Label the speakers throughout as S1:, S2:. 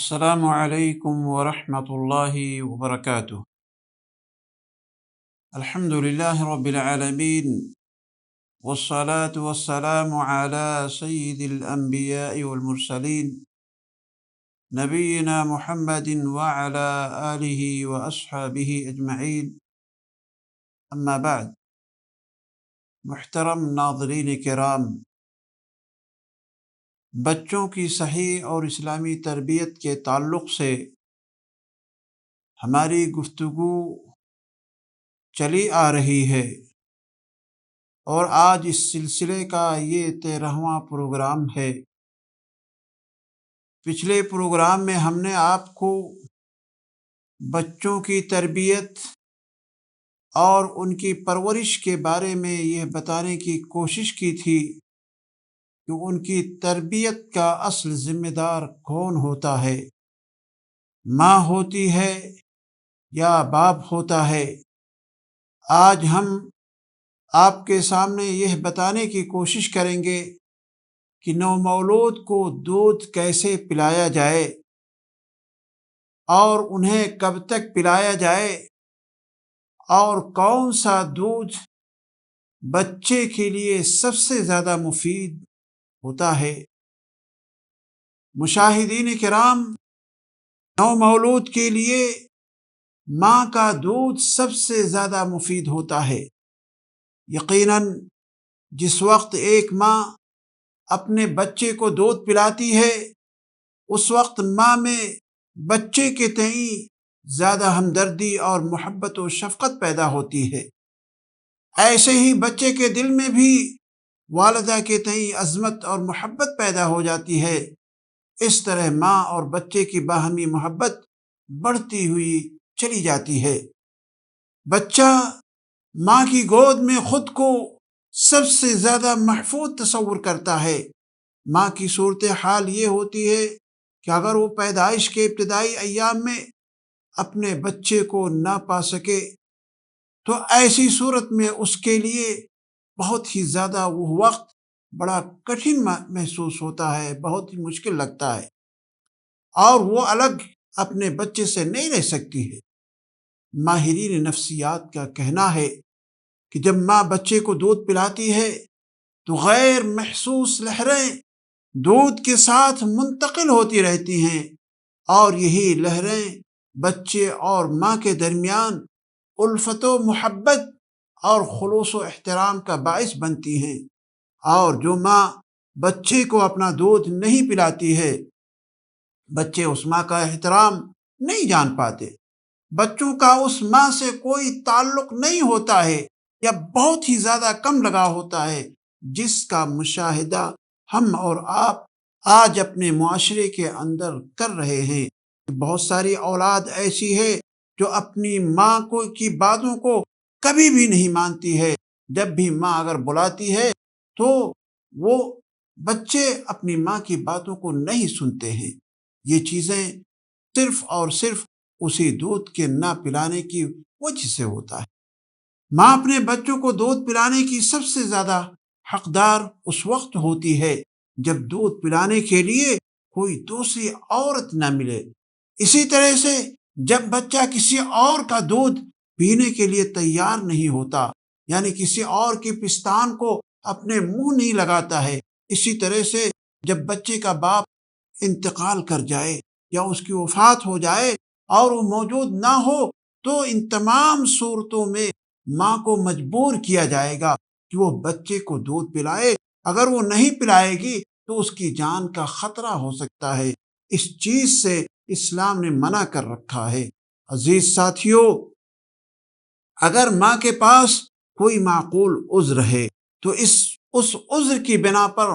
S1: السلام علیکم ورحمۃ اللہ وبرکاتہ۔ الحمد للہ رب العالمین والصلاة والسلام علی سید الانبیاء والمرسلین نبینا محمد وعلی آلہ واصحابہ اجمعین، اما بعد۔ محترم ناظرین کرام، بچوں کی صحیح اور اسلامی تربیت کے تعلق سے ہماری گفتگو چلی آ رہی ہے، اور آج اس سلسلے کا یہ 13واں پروگرام ہے۔ پچھلے پروگرام میں ہم نے آپ کو بچوں کی تربیت اور ان کی پرورش کے بارے میں یہ بتانے کی کوشش کی تھی کہ ان کی تربیت کا اصل ذمہ دار کون ہوتا ہے، ماں ہوتی ہے یا باپ ہوتا ہے۔ آج ہم آپ کے سامنے یہ بتانے کی کوشش کریں گے کہ نومولود کو دودھ کیسے پلایا جائے اور انہیں کب تک پلایا جائے، اور کون سا دودھ بچے کے لیے سب سے زیادہ مفید ہوتا ہے۔ مشاہدین کرام، نومولود کے لیے ماں کا دودھ سب سے زیادہ مفید ہوتا ہے۔ یقیناً جس وقت ایک ماں اپنے بچے کو دودھ پلاتی ہے، اس وقت ماں میں بچے کے تئیں زیادہ ہمدردی اور محبت و شفقت پیدا ہوتی ہے۔ ایسے ہی بچے کے دل میں بھی والدہ کے تئیں عظمت اور محبت پیدا ہو جاتی ہے۔ اس طرح ماں اور بچے کی باہمی محبت بڑھتی ہوئی چلی جاتی ہے۔ بچہ ماں کی گود میں خود کو سب سے زیادہ محفوظ تصور کرتا ہے۔ ماں کی صورتحال یہ ہوتی ہے کہ اگر وہ پیدائش کے ابتدائی ایام میں اپنے بچے کو نہ پا سکے تو ایسی صورت میں اس کے لیے بہت ہی زیادہ وہ وقت بڑا کٹھن محسوس ہوتا ہے، بہت ہی مشکل لگتا ہے، اور وہ الگ اپنے بچے سے نہیں رہ سکتی ہے۔ ماہرین نفسیات کا کہنا ہے کہ جب ماں بچے کو دودھ پلاتی ہے تو غیر محسوس لہریں دودھ کے ساتھ منتقل ہوتی رہتی ہیں، اور یہی لہریں بچے اور ماں کے درمیان الفت و محبت اور خلوص و احترام کا باعث بنتی ہیں۔ اور جو ماں بچے کو اپنا دودھ نہیں پلاتی ہے، بچے اس ماں کا احترام نہیں جان پاتے، بچوں کا اس ماں سے کوئی تعلق نہیں ہوتا ہے یا بہت ہی زیادہ کم لگاؤ ہوتا ہے، جس کا مشاہدہ ہم اور آپ آج اپنے معاشرے کے اندر کر رہے ہیں۔ بہت ساری اولاد ایسی ہے جو اپنی ماں کی باتوں کو کبھی بھی نہیں مانتی ہے۔ جب بھی ماں اگر بلاتی ہے تو وہ بچے اپنی ماں کی باتوں کو نہیں سنتے ہیں۔ یہ چیزیں صرف اور صرف اسی دودھ کے نہ پلانے کی وجہ سے ہوتا ہے۔ ماں اپنے بچوں کو دودھ پلانے کی سب سے زیادہ حقدار اس وقت ہوتی ہے جب دودھ پلانے کے لیے کوئی دوسری عورت نہ ملے۔ اسی طرح سے جب بچہ کسی اور کا دودھ پینے کے لیے تیار نہیں ہوتا، یعنی کسی اور کی پستان کو اپنے منہ نہیں لگاتا ہے، اسی طرح سے جب بچے کا باپ انتقال کر جائے یا اس کی وفات ہو جائے اور وہ موجود نہ ہو، تو ان تمام صورتوں میں ماں کو مجبور کیا جائے گا کہ وہ بچے کو دودھ پلائے۔ اگر وہ نہیں پلائے گی تو اس کی جان کا خطرہ ہو سکتا ہے۔ اس چیز سے اسلام نے منع کر رکھا ہے۔ عزیز ساتھیو، اگر ماں کے پاس کوئی معقول عذر ہے تو اس عذر کی بنا پر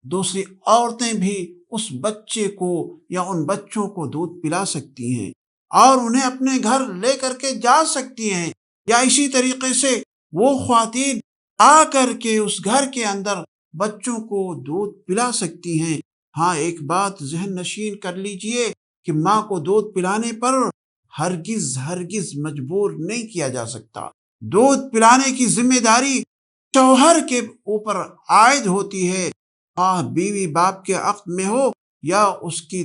S1: دوسری عورتیں بھی اس بچے کو یا ان بچوں کو دودھ پلا سکتی ہیں اور انہیں اپنے گھر لے کر کے جا سکتی ہیں، یا اسی طریقے سے وہ خواتین آ کر کے اس گھر کے اندر بچوں کو دودھ پلا سکتی ہیں۔ ہاں، ایک بات ذہن نشین کر لیجئے کہ ماں کو دودھ پلانے پر ہرگز مجبور نہیں کیا جا سکتا۔ دودھ پلانے کی ذمہ داری شوہر کے اوپر عائد ہوتی ہے، خواہ بیوی باپ کے عقد میں ہو یا اس کی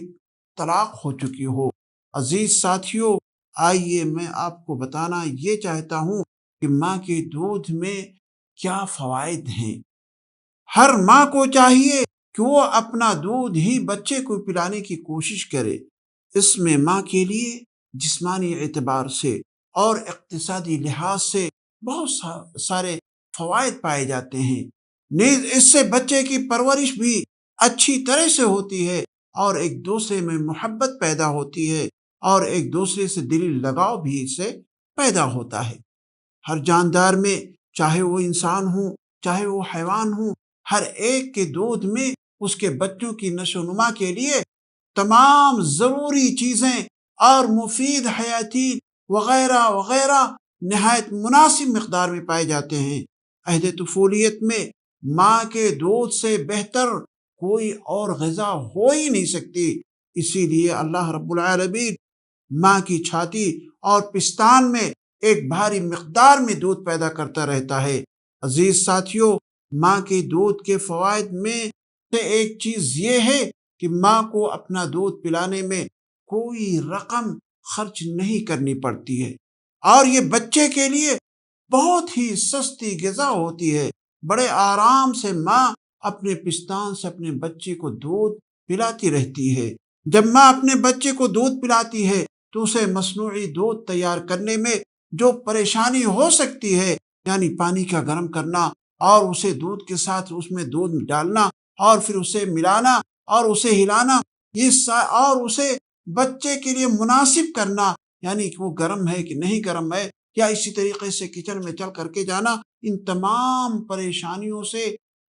S1: طلاق ہو چکی ہو۔ عزیز ساتھیوں، آئیے میں آپ کو بتانا یہ چاہتا ہوں کہ ماں کے دودھ میں کیا فوائد ہیں۔ ہر ماں کو چاہیے کہ وہ اپنا دودھ ہی بچے کو پلانے کی کوشش کرے۔ اس میں ماں کے لیے جسمانی اعتبار سے اور اقتصادی لحاظ سے بہت سارے فوائد پائے جاتے ہیں۔ نیز اس سے بچے کی پرورش بھی اچھی طرح سے ہوتی ہے اور ایک دوسرے میں محبت پیدا ہوتی ہے اور ایک دوسرے سے دلی لگاؤ بھی اس سے پیدا ہوتا ہے۔ ہر جاندار میں، چاہے وہ انسان ہو چاہے وہ حیوان ہو، ہر ایک کے دودھ میں اس کے بچوں کی نشو و نما کے لیے تمام ضروری چیزیں اور مفید حیاتی وغیرہ وغیرہ نہایت مناسب مقدار میں پائے جاتے ہیں۔ عہد طفولیت میں ماں کے دودھ سے بہتر کوئی اور غذا ہو ہی نہیں سکتی۔ اسی لیے اللہ رب العالمین ماں کی چھاتی اور پستان میں ایک بھاری مقدار میں دودھ پیدا کرتا رہتا ہے۔ عزیز ساتھیوں، ماں کے دودھ کے فوائد میں سے ایک چیز یہ ہے کہ ماں کو اپنا دودھ پلانے میں کوئی رقم خرچ نہیں کرنی پڑتی ہے اور یہ بچے کے لیے بہت ہی سستی غذا ہوتی ہے۔ بڑے آرام سے ماں اپنے پستان سے اپنے بچے کو دودھ پلاتی رہتی ہے۔ جب ماں اپنے بچے کو دودھ پلاتی ہے تو اسے مصنوعی دودھ تیار کرنے میں جو پریشانی ہو سکتی ہے، یعنی پانی کا گرم کرنا اور اسے دودھ کے ساتھ اس میں دودھ ڈالنا اور پھر اسے ملانا اور اسے ہلانا، اور اسے بچے کے لیے مناسب کرنا، یعنی کہ وہ گرم ہے کہ نہیں گرم ہے، یا اسی طریقے سے کچن میں چل کر کے جانا، ان تمام پریشانیوں سے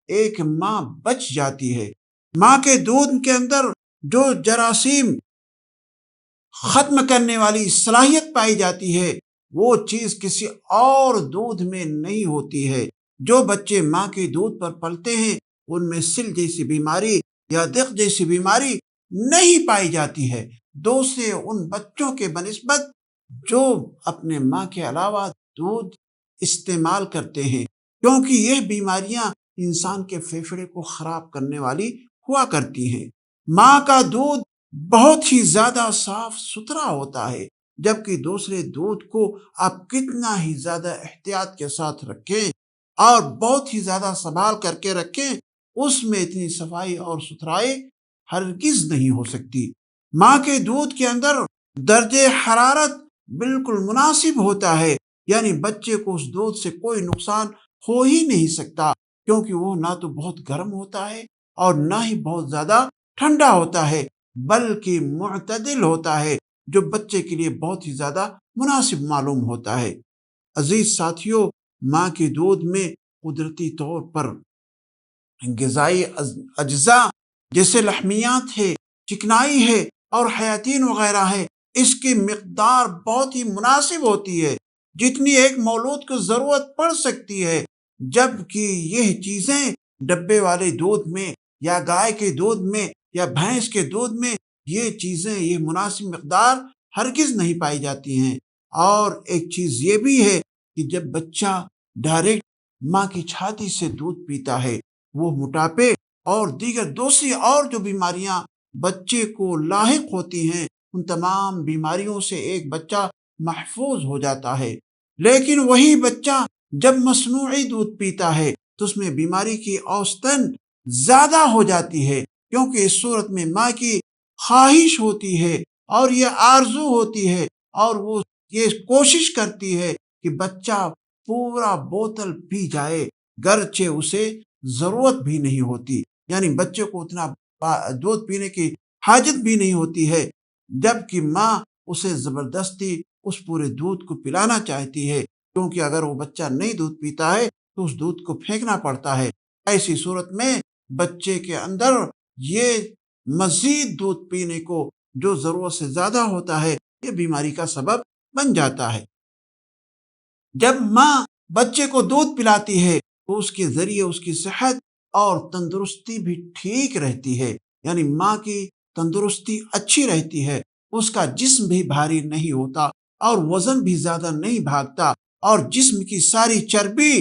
S1: ایک ماں بچ جاتی ہے۔ ماں کے دودھ کے اندر جو جراثیم ختم کرنے والی صلاحیت پائی جاتی ہے، وہ چیز کسی اور دودھ میں نہیں ہوتی ہے۔ جو بچے ماں کے دودھ پر پلتے ہیں ان میں سل جیسی بیماری یا دق جیسی بیماری نہیں پائی جاتی ہے، دوسرے ان بچوں کے بنسبت جو اپنے ماں کے علاوہ دودھ استعمال کرتے ہیں، کیونکہ یہ بیماریاں انسان کے پھیپھڑے کو خراب کرنے والی ہوا کرتی ہیں۔ ماں کا دودھ بہت ہی زیادہ صاف ستھرا ہوتا ہے، جبکہ دوسرے دودھ کو آپ کتنا ہی زیادہ احتیاط کے ساتھ رکھیں اور بہت ہی زیادہ سنبھال کر کے رکھیں، اس میں اتنی صفائی اور ستھرائی ہرگز نہیں ہو سکتی۔ ماں کے دودھ کے اندر درجہ حرارت بالکل مناسب ہوتا ہے، یعنی بچے کو اس دودھ سے کوئی نقصان ہو ہی نہیں سکتا، کیونکہ وہ نہ تو بہت گرم ہوتا ہے اور نہ ہی بہت زیادہ ٹھنڈا ہوتا ہے، بلکہ معتدل ہوتا ہے، جو بچے کے لیے بہت ہی زیادہ مناسب معلوم ہوتا ہے۔ عزیز ساتھیوں، ماں کے دودھ میں قدرتی طور پر غذائی اجزاء جیسے لحمیات ہے، چکنائی ہے اور حیاتین وغیرہ ہے، اس کی مقدار بہت ہی مناسب ہوتی ہے، جتنی ایک مولود کو ضرورت پڑ سکتی ہے، جبکہ یہ چیزیں ڈبے والے دودھ میں یا گائے کے دودھ میں یا بھینس کے دودھ میں یہ چیزیں، یہ مناسب مقدار ہرگز نہیں پائی جاتی ہیں۔ اور ایک چیز یہ بھی ہے کہ جب بچہ ڈائریکٹ ماں کی چھاتی سے دودھ پیتا ہے، وہ موٹاپے اور دیگر دوسری اور جو بیماریاں بچے کو لاحق ہوتی ہیں، ان تمام بیماریوں سے ایک بچہ محفوظ ہو جاتا ہے۔ لیکن وہی بچہ جب مصنوعی دودھ پیتا ہے تو اس میں بیماری کی اوسطاً زیادہ ہو جاتی ہے، کیونکہ اس صورت میں ماں کی خواہش ہوتی ہے اور یہ آرزو ہوتی ہے اور وہ یہ کوشش کرتی ہے کہ بچہ پورا بوتل پی جائے، گرچہ اسے ضرورت بھی نہیں ہوتی، یعنی بچے کو اتنا دودھ پینے کی حاجت بھی نہیں ہوتی ہے، جبکہ ماں اسے زبردستی اس پورے دودھ کو پلانا چاہتی ہے، کیونکہ اگر وہ بچہ نہیں دودھ پیتا ہے تو اس دودھ کو پھینکنا پڑتا ہے۔ ایسی صورت میں بچے کے اندر یہ مزید دودھ پینے کو جو ضرورت سے زیادہ ہوتا ہے، یہ بیماری کا سبب بن جاتا ہے۔ جب ماں بچے کو دودھ پلاتی ہے تو اس کے ذریعے اس کی صحت اور تندرستی بھی ٹھیک رہتی ہے، یعنی ماں کی تندرستی اچھی رہتی ہے، اس کا جسم بھی بھاری نہیں ہوتا اور وزن بھی زیادہ نہیں بھاگتا، اور جسم کی ساری چربی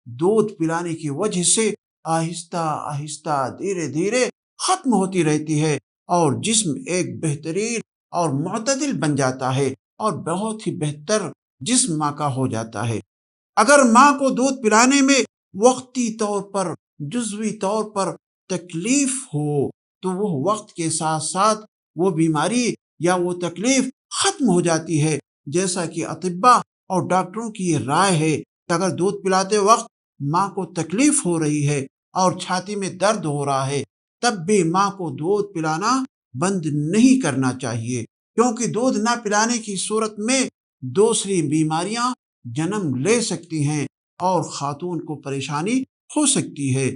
S1: دودھ پلانے کی وجہ سے آہستہ آہستہ دھیرے دھیرے ختم ہوتی رہتی ہے، اور جسم ایک بہترین اور معتدل بن جاتا ہے اور بہت ہی بہتر جسم ماں کا ہو جاتا ہے۔ اگر ماں کو دودھ پلانے میں وقتی طور پر جزوی طور پر تکلیف ہو تو وہ وقت کے ساتھ ساتھ وہ بیماری یا وہ تکلیف ختم ہو جاتی ہے، جیسا کہ اطباء اور ڈاکٹروں کی یہ رائے ہے کہ اگر دودھ پلاتے وقت ماں کو تکلیف ہو رہی ہے اور چھاتی میں درد ہو رہا ہے تب بھی ماں کو دودھ پلانا بند نہیں کرنا چاہیے، کیونکہ دودھ نہ پلانے کی صورت میں دوسری بیماریاں جنم لے سکتی ہیں اور خاتون کو پریشانی ہو سکتی ہے۔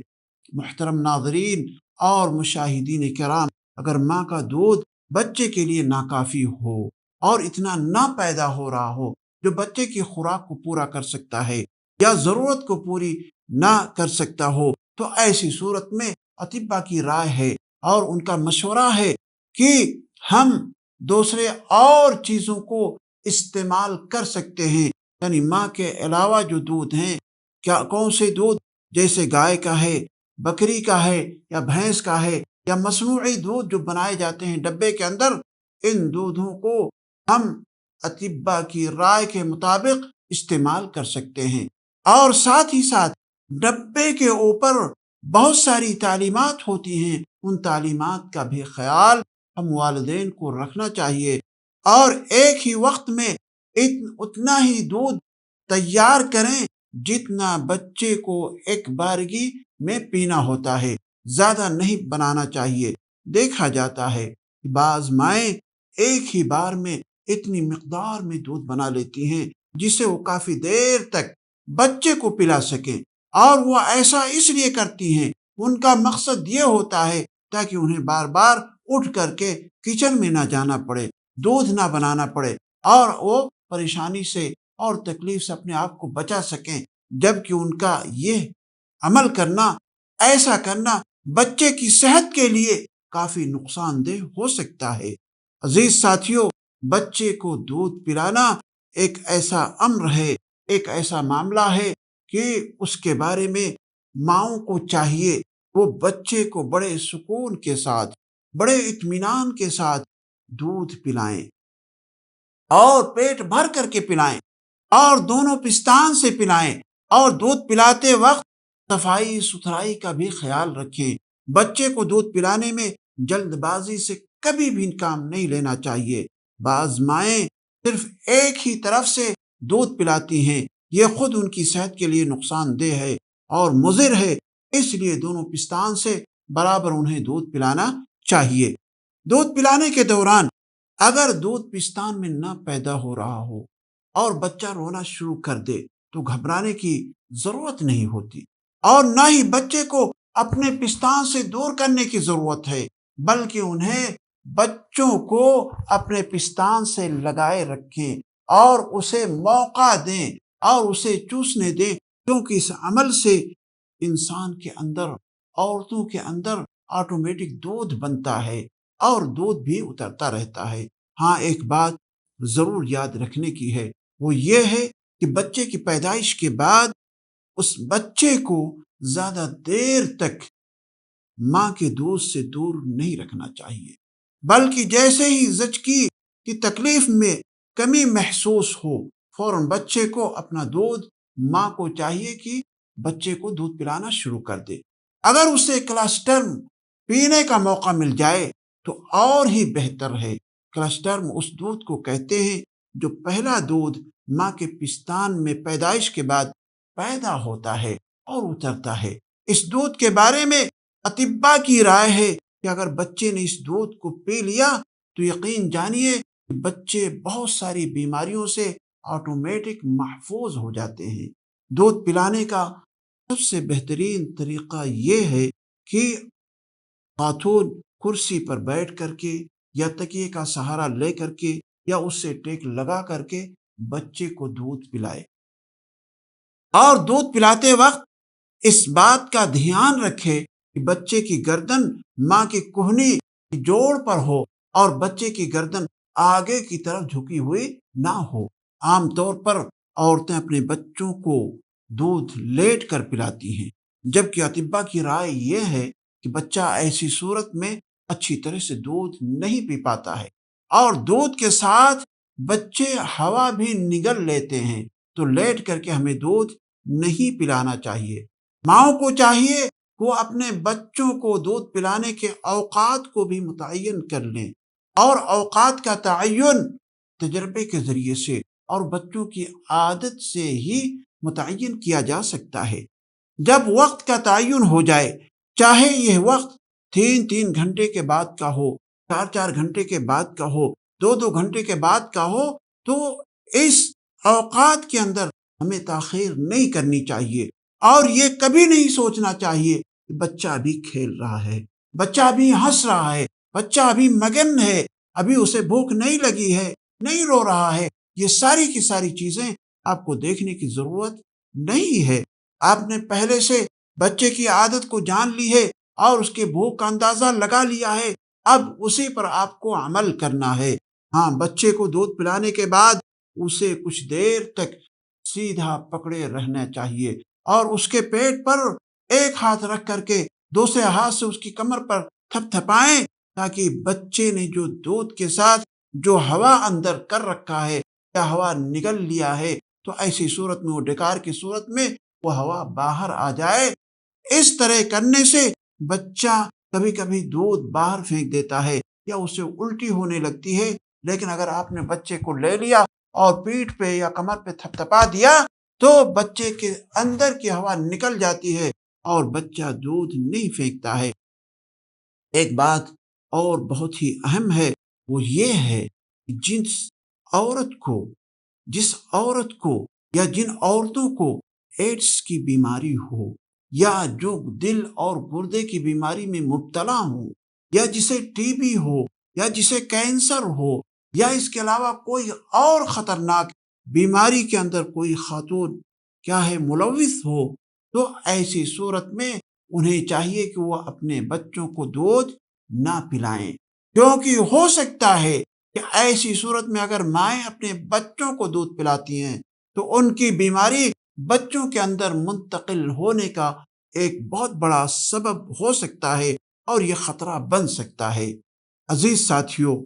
S1: محترم ناظرین اور مشاہدین کرام، اگر ماں کا دودھ بچے کے لیے ناکافی ہو اور اتنا نہ پیدا ہو رہا ہو جو بچے کی خوراک کو پورا کر سکتا ہے یا ضرورت کو پوری نہ کر سکتا ہو، تو ایسی صورت میں اطباء کی رائے ہے اور ان کا مشورہ ہے کہ ہم دوسرے اور چیزوں کو استعمال کر سکتے ہیں، یعنی ماں کے علاوہ جو دودھ ہیں، کیا کون سے دودھ، جیسے گائے کا ہے، بکری کا ہے یا بھینس کا ہے یا مصنوعی دودھ جو بنائے جاتے ہیں ڈبے کے اندر، ان دودھوں کو ہم اطباء کی رائے کے مطابق استعمال کر سکتے ہیں۔ اور ساتھ ہی ساتھ ڈبے کے اوپر بہت ساری تعلیمات ہوتی ہیں، ان تعلیمات کا بھی خیال ہم والدین کو رکھنا چاہیے اور ایک ہی وقت میں اتنا ہی دودھ تیار کریں جتنا بچے کو ایک بارگی میں پینا ہوتا ہے، زیادہ نہیں بنانا چاہیے۔ دیکھا جاتا ہے کہ بعض مائیں ایک ہی بار میں اتنی مقدار میں دودھ بنا لیتی ہیں جسے وہ کافی دیر تک بچے کو پلا سکیں، اور وہ ایسا اس لیے کرتی ہیں، ان کا مقصد یہ ہوتا ہے تاکہ انہیں بار بار اٹھ کر کے کچن میں نہ جانا پڑے، دودھ نہ بنانا پڑے اور وہ پریشانی سے اور تکلیف سے اپنے آپ کو بچا سکیں، جبکہ ان کا یہ عمل کرنا، ایسا کرنا بچے کی صحت کے لیے کافی نقصان دہ ہو سکتا ہے۔ عزیز ساتھیوں، بچے کو دودھ پلانا ایک ایسا امر ہے، ایک ایسا معاملہ ہے کہ اس کے بارے میں ماؤں کو چاہیے وہ بچے کو بڑے سکون کے ساتھ، بڑے اطمینان کے ساتھ دودھ پلائیں اور پیٹ بھر کر کے پلائیں اور دونوں پستان سے پلائیں، اور دودھ پلاتے وقت صفائی ستھرائی کا بھی خیال رکھیں۔ بچے کو دودھ پلانے میں جلد بازی سے کبھی بھی کام نہیں لینا چاہیے۔ بعض مائیں صرف ایک ہی طرف سے دودھ پلاتی ہیں، یہ خود ان کی صحت کے لیے نقصان دہ ہے اور مضر ہے، اس لیے دونوں پستان سے برابر انہیں دودھ پلانا چاہیے۔ دودھ پلانے کے دوران اگر دودھ پستان میں نہ پیدا ہو رہا ہو اور بچہ رونا شروع کر دے تو گھبرانے کی ضرورت نہیں ہوتی، اور نہ ہی بچے کو اپنے پستان سے دور کرنے کی ضرورت ہے، بلکہ انہیں بچوں کو اپنے پستان سے لگائے رکھیں اور اسے موقع دیں اور اسے چوسنے دیں، کیونکہ اس عمل سے انسان کے اندر، عورتوں کے اندر آٹومیٹک دودھ بنتا ہے اور دودھ بھی اترتا رہتا ہے۔ ہاں، ایک بات ضرور یاد رکھنے کی ہے، وہ یہ ہے کہ بچے کی پیدائش کے بعد اس بچے کو زیادہ دیر تک ماں کے دودھ سے دور نہیں رکھنا چاہیے، بلکہ جیسے ہی زچگی کی تکلیف میں کمی محسوس ہو فوراً بچے کو اپنا دودھ، ماں کو چاہیے کہ بچے کو دودھ پلانا شروع کر دے۔ اگر اسے کلاسٹرم پینے کا موقع مل جائے تو اور ہی بہتر ہے۔ کلاسٹرم اس دودھ کو کہتے ہیں جو پہلا دودھ ماں کے پستان میں پیدائش کے بعد پیدا ہوتا ہے اور اترتا ہے۔ اس دودھ کے بارے میں اطباء کی رائے ہے کہ اگر بچے نے اس دودھ کو پی لیا تو یقین جانیے کہ بچے بہت ساری بیماریوں سے آٹومیٹک محفوظ ہو جاتے ہیں۔ دودھ پلانے کا سب سے بہترین طریقہ یہ ہے کہ خاتون کرسی پر بیٹھ کر کے یا تکیے کا سہارا لے کر کے یا اس سے ٹیک لگا کر کے بچے کو دودھ پلائے، اور دودھ پلاتے وقت اس بات کا دھیان رکھے کہ بچے کی گردن ماں کی کہنی کی جوڑ پر ہو اور بچے کی گردن آگے کی طرف جھکی ہوئی نہ ہو۔ عام طور پر عورتیں اپنے بچوں کو دودھ لیٹ کر پلاتی ہیں، جبکہ اطباء کی رائے یہ ہے کہ بچہ ایسی صورت میں اچھی طرح سے دودھ نہیں پی پاتا ہے، اور دودھ کے ساتھ بچے ہوا بھی نگل لیتے ہیں، تو لیٹ کر کے ہمیں دودھ نہیں پلانا چاہیے۔ ماؤں کو چاہیے کہ وہ اپنے بچوں کو دودھ پلانے کے اوقات کو بھی متعین کر لیں، اور اوقات کا تعین تجربے کے ذریعے سے اور بچوں کی عادت سے ہی متعین کیا جا سکتا ہے۔ جب وقت کا تعین ہو جائے، چاہے یہ وقت 3 گھنٹے کے بعد کا ہو، 4 گھنٹے کے بعد کا ہو، 2 گھنٹے کے بعد کا ہو، تو اس اوقات کے اندر ہمیں تاخیر نہیں کرنی چاہیے، اور یہ کبھی نہیں سوچنا چاہیے کہ بچہ ابھی کھیل رہا ہے، بچہ ابھی ہنس رہا ہے، بچہ ابھی مگن ہے، ابھی اسے بھوک نہیں لگی ہے، نہیں رو رہا ہے۔ یہ ساری کی ساری چیزیں آپ کو دیکھنے کی ضرورت نہیں ہے۔ آپ نے پہلے سے بچے کی عادت کو جان لی ہے اور اس کے بھوک کا اندازہ لگا لیا ہے، اب اسی پر آپ کو عمل کرنا ہے۔ ہاں، بچے کو دودھ پلانے کے بعد اسے کچھ دیر تک سیدھا پکڑے رہنا چاہیے، اور اس کے پیٹ پر ایک ہاتھ رکھ کر کے دوسرے ہاتھ سے اس کی کمر پر تھپ تھپائیں، تاکہ بچے نے جو دودھ کے ساتھ جو ہوا اندر کر رکھا ہے یا ہوا نگل لیا ہے، تو ایسی صورت میں وہ ڈکار کی صورت میں وہ ہوا باہر آ جائے۔ اس طرح کرنے سے بچہ کبھی کبھی دودھ باہر پھینک دیتا ہے یا اسے الٹی ہونے لگتی ہے، لیکن اگر آپ نے بچے کو لے لیا اور پیٹھ پہ یا کمر پہ تھپ تھپا دیا تو بچے کے اندر کی ہوا نکل جاتی ہے اور بچہ دودھ نہیں پھینکتا ہے۔ ایک بات اور بہت ہی اہم ہے، وہ یہ ہے کہ جس عورت کو یا جن عورتوں کو ایڈز کی بیماری ہو، یا جو دل اور گردے کی بیماری میں مبتلا ہوں، یا جسے ٹی بی ہو، یا جسے کینسر ہو، یا اس کے علاوہ کوئی اور خطرناک بیماری کے اندر کوئی خاتون ملوث ہو، تو ایسی صورت میں انہیں چاہیے کہ وہ اپنے بچوں کو دودھ نہ پلائیں، کیونکہ ہو سکتا ہے کہ ایسی صورت میں اگر مائیں اپنے بچوں کو دودھ پلاتی ہیں تو ان کی بیماری بچوں کے اندر منتقل ہونے کا ایک بہت بڑا سبب ہو سکتا ہے، اور یہ خطرہ بن سکتا ہے۔ عزیز ساتھیوں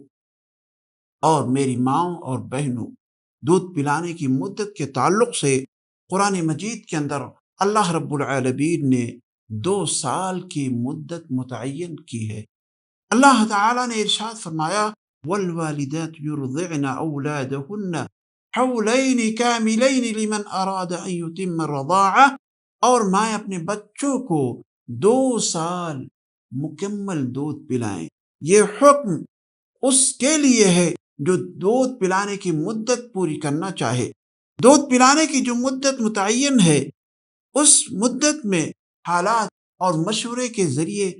S1: اور میری ماؤں اور بہنوں، دودھ پلانے کی مدت کے تعلق سے قرآن مجید کے اندر اللہ رب العالمین نے 2 سال کی مدت متعین کی ہے۔ اللہ تعالیٰ نے ارشاد فرمایا، والوالدات يرضعن أولادهن حولين كاملين لمن أراد أن يتم الرضاعة، اور مائیں اپنے بچوں کو 2 سال مکمل دودھ پلائیں۔ یہ حکم اس کے لیے ہے جو دودھ پلانے کی مدت پوری کرنا چاہے۔ دودھ پلانے کی جو مدت متعین ہے، اس مدت میں حالات اور مشورے کے ذریعے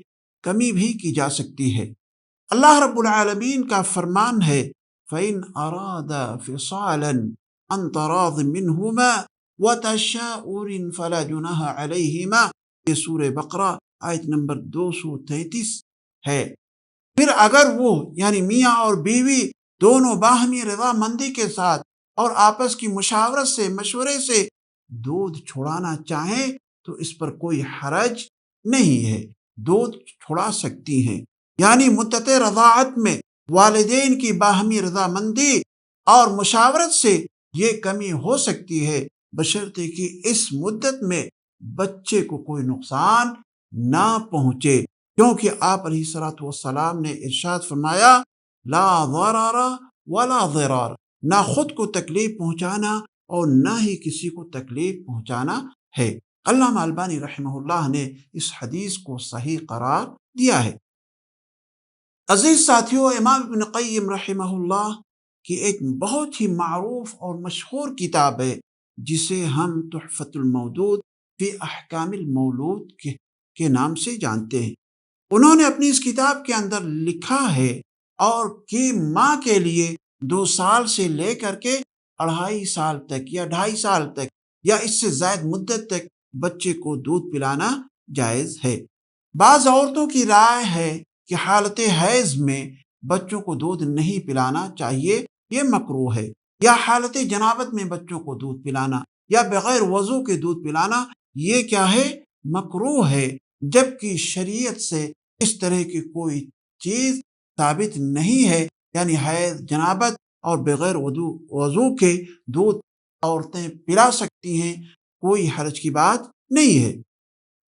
S1: کمی بھی کی جا سکتی ہے۔ اللہ رب العالمین کا فرمان ہے، فَإِنْ أَرَادَ فِصَالًا عَنْ تَرَاضٍ مِّنْهُمَا وَتَشَاؤُرٍ فَلَا جُنَاحَ عَلَيْهِمَا، یہ سورہ بقرہ آیت نمبر 233 ہے۔ پھر اگر وہ یعنی میاں اور بیوی دونوں باہمی رضا مندی کے ساتھ اور آپس کی مشاورت سے مشورے سے دودھ چھڑانا چاہیں تو اس پر کوئی حرج نہیں ہے، دودھ چھڑا سکتی ہیں۔ یعنی مدت رضاعت میں والدین کی باہمی رضامندی اور مشاورت سے یہ کمی ہو سکتی ہے، بشرطے کہ اس مدت میں بچے کو کوئی نقصان نہ پہنچے، کیونکہ آپ علیہ الصلوۃ والسلام نے ارشاد فرمایا، لا ضرر ولا ضرار، نہ خود کو تکلیف پہنچانا اور نہ ہی کسی کو تکلیف پہنچانا ہے۔ علامہ البانی رحمہ اللہ نے اس حدیث کو صحیح قرار دیا ہے۔ عزیز ساتھیوں، امام ابن قیم رحمہ اللہ کی ایک بہت ہی معروف اور مشہور کتاب ہے، جسے ہم تحفۃ المودود فی احکام المولود کے نام سے جانتے ہیں۔ انہوں نے اپنی اس کتاب کے اندر لکھا ہے اور کہ ماں کے لیے 2 سال سے لے کر کے 2.5 سال تک یا 2.5 سال تک یا اس سے زائد مدت تک بچے کو دودھ پلانا جائز ہے۔ بعض عورتوں کی رائے ہے کہ حالت حیض میں بچوں کو دودھ نہیں پلانا چاہیے، یہ مکروہ ہے، یا حالت جنابت میں بچوں کو دودھ پلانا یا بغیر وضو کے دودھ پلانا یہ مکروہ ہے، جبکہ شریعت سے اس طرح کی کوئی چیز ثابت نہیں ہے، یعنی حیض، جنابت اور بغیر وضو کے دودھ عورتیں پلا سکتی ہیں، کوئی حرج کی بات نہیں ہے۔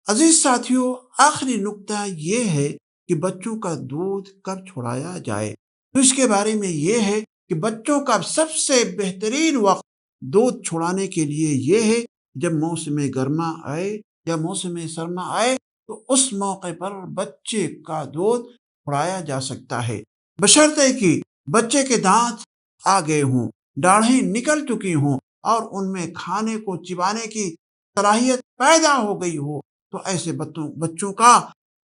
S1: عزیز ساتھیوں، آخری نکتہ یہ ہے کہ بچوں کا دودھ کب چھڑایا جائے۔ تو اس کے بارے میں یہ ہے کہ بچوں کا سب سے بہترین وقت دودھ چھڑانے کے لیے یہ ہے جب موسم گرما آئے یا موسم سرما آئے، تو اس موقع پر بچے کا دودھ چھڑایا جا سکتا ہے، بشرطے کہ بچے کے دانت آ گئے ہوں، داڑھیں نکل چکی ہوں اور ان میں کھانے کو چبانے کی صلاحیت پیدا ہو گئی ہو، تو ایسے بچوں کا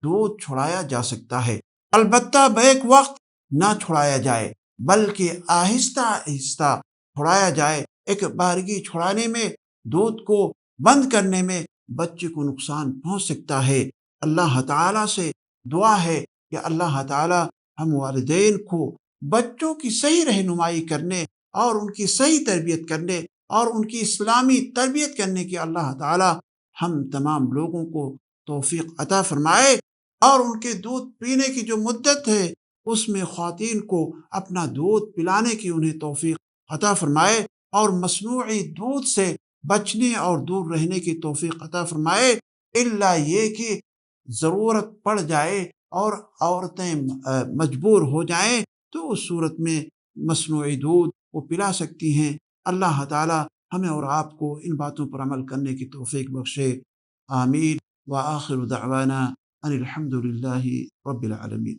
S1: دودھ چھڑایا جا سکتا ہے۔ البتہ بیک وقت نہ چھڑایا جائے، بلکہ آہستہ آہستہ چھڑایا جائے۔ ایک بارگی چھڑانے میں، دودھ کو بند کرنے میں بچے کو نقصان پہنچ سکتا ہے۔ اللہ تعالیٰ سے دعا ہے کہ اللہ تعالیٰ ہم والدین کو بچوں کی صحیح رہنمائی کرنے اور ان کی صحیح تربیت کرنے اور ان کی اسلامی تربیت کرنے کی اللہ تعالیٰ ہم تمام لوگوں کو توفیق عطا فرمائے، اور ان کے دودھ پینے کی جو مدت ہے اس میں خواتین کو اپنا دودھ پلانے کی انہیں توفیق عطا فرمائے، اور مصنوعی دودھ سے بچنے اور دور رہنے کی توفیق عطا فرمائے، الا یہ کہ ضرورت پڑ جائے اور عورتیں مجبور ہو جائیں تو اس صورت میں مصنوعی دودھ وہ پلا سکتی ہیں۔ اللہ تعالی ہمیں اور آپ کو ان باتوں پر عمل کرنے کی توفیق بخشے، آمین۔ وآخر دعوانا ان الحمد للہ رب العالمین۔